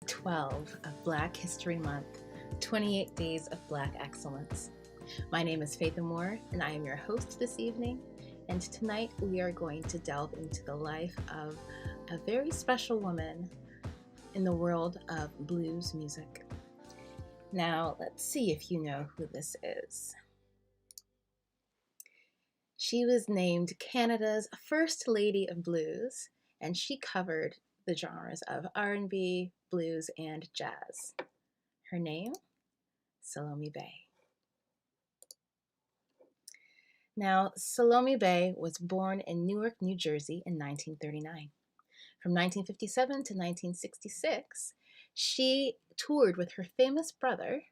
12 of Black History Month, 28 Days of Black Excellence. My name is Faith Amour, and I am your host this evening. And tonight we are going to delve into the life of a very special woman in the world of blues music. Now, let's see if you know who this is. She was named Canada's First Lady of Blues, and she covered the genres of R&B, blues, and jazz. Her name? Salome Bay. Now, Salome Bay was born in Newark, New Jersey in 1939. From 1957 to 1966, she toured with her famous brother,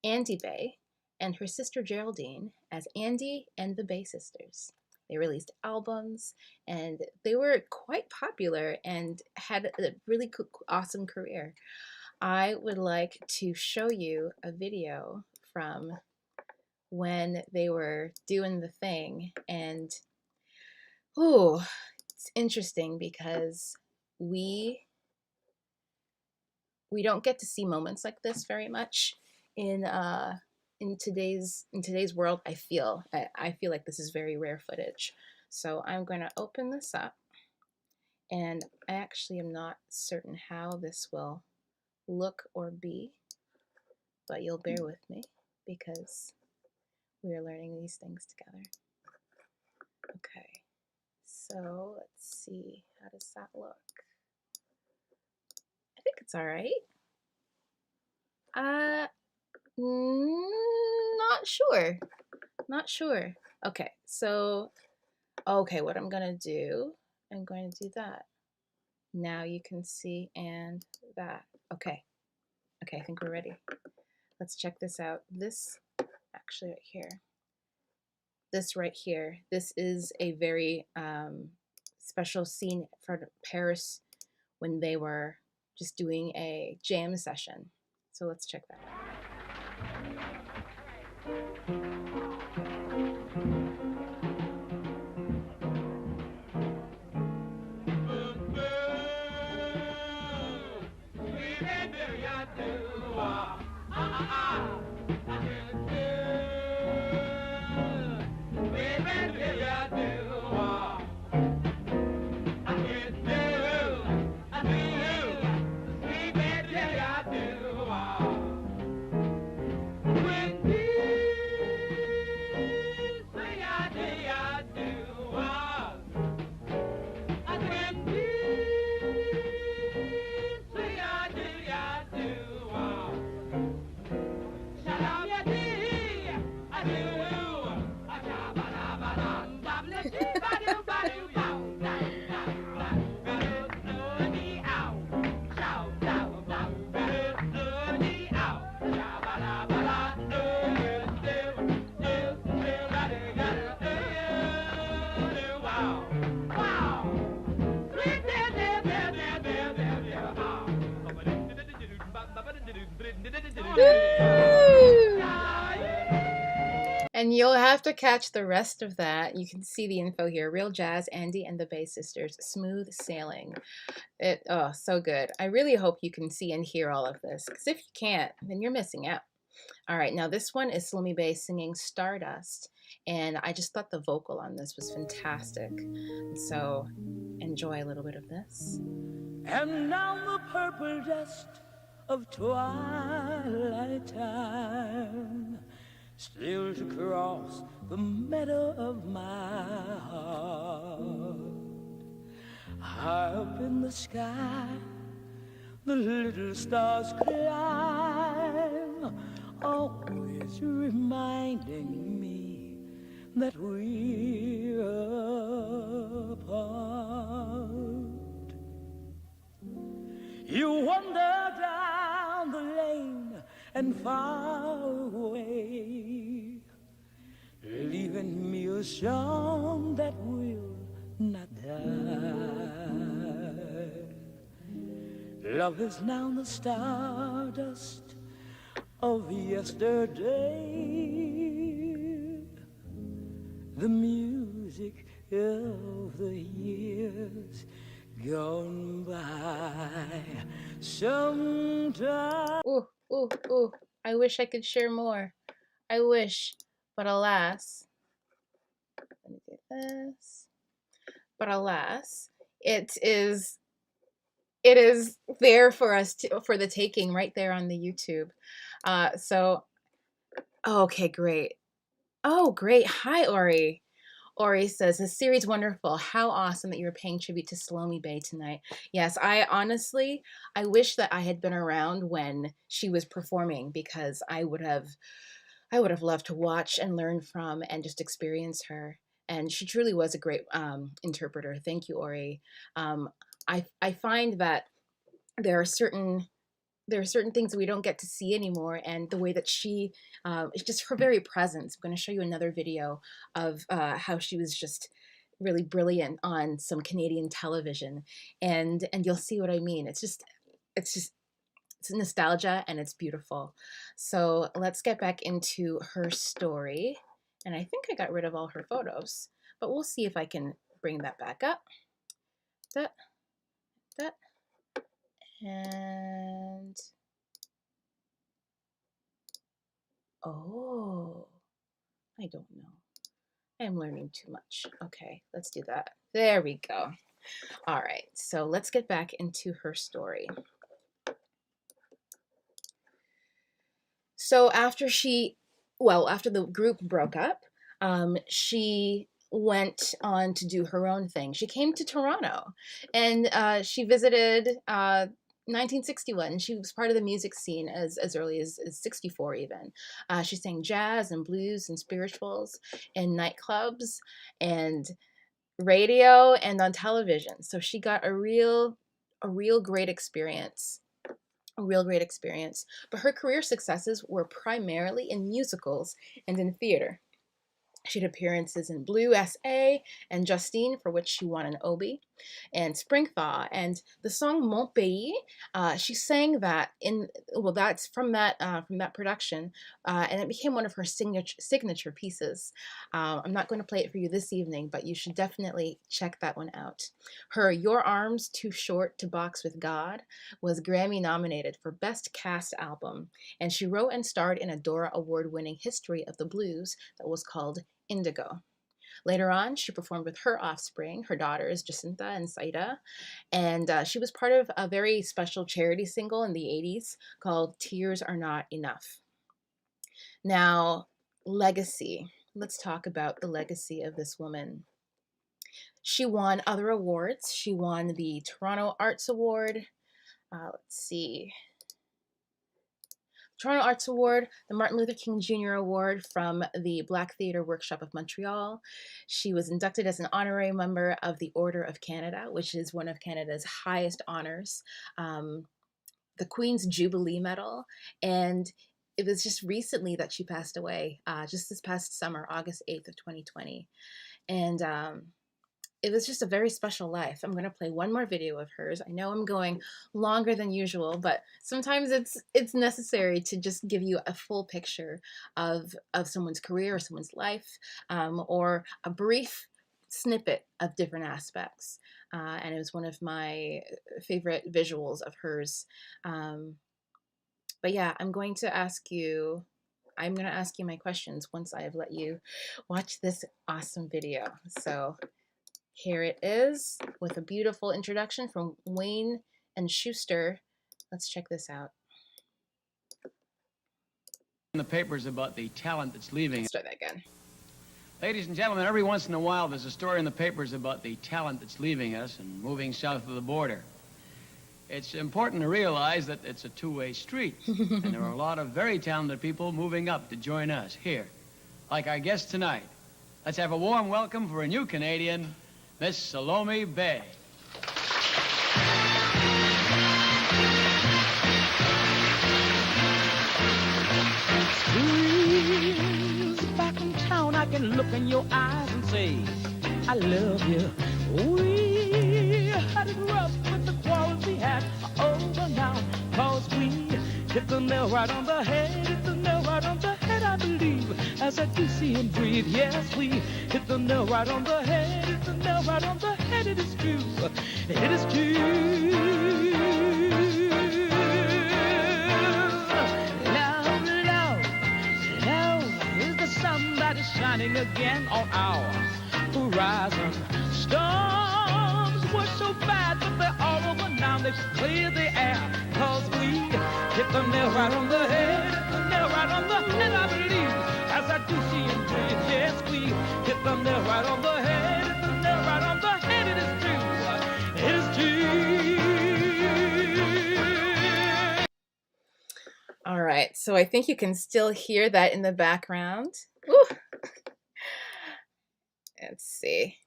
Andy Bay, and her sister Geraldine as Andy and the Bay Sisters. They released albums, and they were quite popular and had a really awesome career. I would like to show you a video from when they were doing the thing, and it's interesting because we don't get to see moments like this very much in today's world. I feel like this is very rare footage. So I'm going to open this up, and I actually am not certain how this will look or be, but you'll bear with me because we are learning these things together. Okay, so let's see, how does that look? I think it's all right. Not sure. Okay, so, what I'm gonna do, I'm going to do that. Now you can see, and that. Okay, I think we're ready. Let's check this out. This, actually right here. This right here, this is a very special scene for Paris when they were just doing a jam session. So let's check that out. And you'll have to catch the rest of that. You can see the info here. Real Jazz, Andy and the Bay Sisters, Smooth Sailing. So good. I really hope you can see and hear all of this, because if you can't, then you're missing out. All right, now this one is Salome Bay singing Stardust, and I just thought the vocal on this was fantastic. So enjoy a little bit of this. And now the purple dust of twilight time still to cross the meadow of my heart. High up in the sky, the little stars climb, always reminding me that we're apart. You wander down the lane and far away, leaving me a song that will not die. Love is now the stardust of yesterday, the music of the years gone by sometime. Ooh, ooh, ooh. I wish I could share more. I wish, but alas, let me do this. But alas, it is there for us for the taking right there on the YouTube. So okay, great. Oh, great. Hi, Ori. Ori says, the series wonderful. How awesome that you were paying tribute to Salome Bay tonight. Yes, I wish that I had been around when she was performing because I would have loved to watch and learn from and just experience her. And she truly was a great interpreter. Thank you, Ori. I find that there are certain things that we don't get to see anymore, and the way that she it's just her very presence. I'm going to show you another video of how she was just really brilliant on some Canadian television, and you'll see what I mean. It's nostalgia and it's beautiful. So let's get back into her story, and I think I got rid of all her photos, but we'll see if I can bring that back up. That that and oh, I don't know. I'm learning too much. Okay, let's do that. There we go. All right, so let's get back into her story. So after the group broke up, she went on to do her own thing. She came to Toronto, and she visited 1961. She was part of the music scene as early as 64 even. She sang jazz and blues and spirituals in nightclubs and radio and on television. So she got a real great experience. A real great experience. But her career successes were primarily in musicals and in theater. She had appearances in Blue S.A. and Justine, for which she won an Obie, and Spring Thaw. And the song Mon Pays, she sang that that's from that production, and it became one of her signature pieces. I'm not going to play it for you this evening, but you should definitely check that one out. Her Your Arms Too Short to Box with God was Grammy nominated for Best Cast Album, and she wrote and starred in a Dora Award-winning History of the Blues that was called Indigo. Later on, she performed with her offspring, her daughters Jacinta and Saida, and she was part of a very special charity single in the 80s called Tears Are Not Enough. Now, legacy. Let's talk about the legacy of this woman. She won other awards. She won the Toronto Arts Award. Let's see. Toronto Arts Award, the Martin Luther King Jr. Award from the Black Theatre Workshop of Montreal. She was inducted as an honorary member of the Order of Canada, which is one of Canada's highest honors, the Queen's Jubilee Medal, and it was just recently that she passed away, just this past summer, August 8th of 2020. And it was just a very special life. I'm going to play one more video of hers. I know I'm going longer than usual, but sometimes it's necessary to just give you a full picture of someone's career or someone's life, or a brief snippet of different aspects. And it was one of my favorite visuals of hers. But yeah, I'm going to ask you my questions once I have let you watch this awesome video. So here it is with a beautiful introduction from Wayne and Schuster. Let's check this out. In the papers about the talent that's leaving. Let's try that again. Ladies and gentlemen, every once in a while there's a story in the papers about the talent that's leaving us and moving south of the border. It's important to realize that it's a two-way street, and there are a lot of very talented people moving up to join us here, like our guest tonight. Let's have a warm welcome for a new Canadian, Miss Salome Bay. Who's back in town? I can look in your eyes and say, I love you. We had it rough with the quarrels we had over now, 'cause we hit the nail right on the head, hit the nail right on the head, I believe, as I do see and breathe. Yes, we hit the nail right on the head, hit the nail right on the head, it is true. It is true. Love, love, love is the sun that is shining again on our horizon. Storms were so bad, but they're all over now. They've cleared the air, 'cause we hit the nail right on the head. Hit the nail right on the head, I believe, as I do see and dream. Yes, we hit the nail right on the head. Hit the nail right on the head. It is true. It is true. All right, so I think you can still hear that in the background. Ooh. Let's see.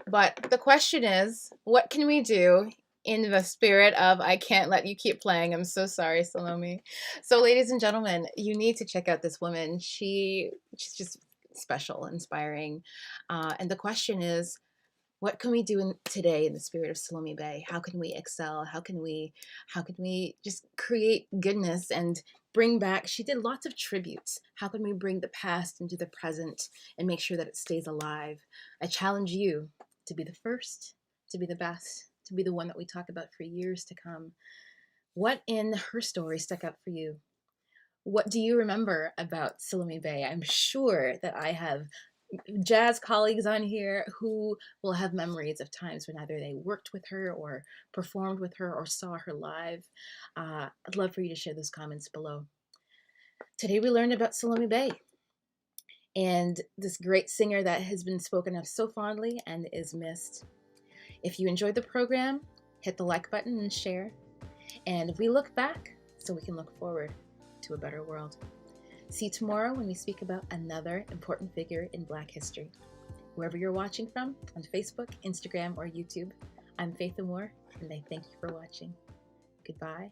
But the question is, what can we do in the spirit of I can't let you keep playing? I'm so sorry, Salome. So, ladies and gentlemen, you need to check out this woman. She's just special, inspiring. And the question is, what can we do today in the spirit of Salome Bay? How can we excel? How can we just create goodness and bring back? She did lots of tributes. How can we bring the past into the present and make sure that it stays alive? I challenge you to be the first, to be the best, to be the one that we talk about for years to come. What in her story stuck out for you? What do you remember about Salome Bay? I'm sure that I have jazz colleagues on here who will have memories of times when either they worked with her or performed with her or saw her live. I'd love for you to share those comments below. Today we learned about Salome Bay and this great singer that has been spoken of so fondly and is missed. If you enjoyed the program, hit the like button and share. And we look back so we can look forward to a better world. See you tomorrow when we speak about another important figure in Black history. Wherever you're watching from, on Facebook, Instagram, or YouTube, I'm Faith Amour, and I thank you for watching. Goodbye.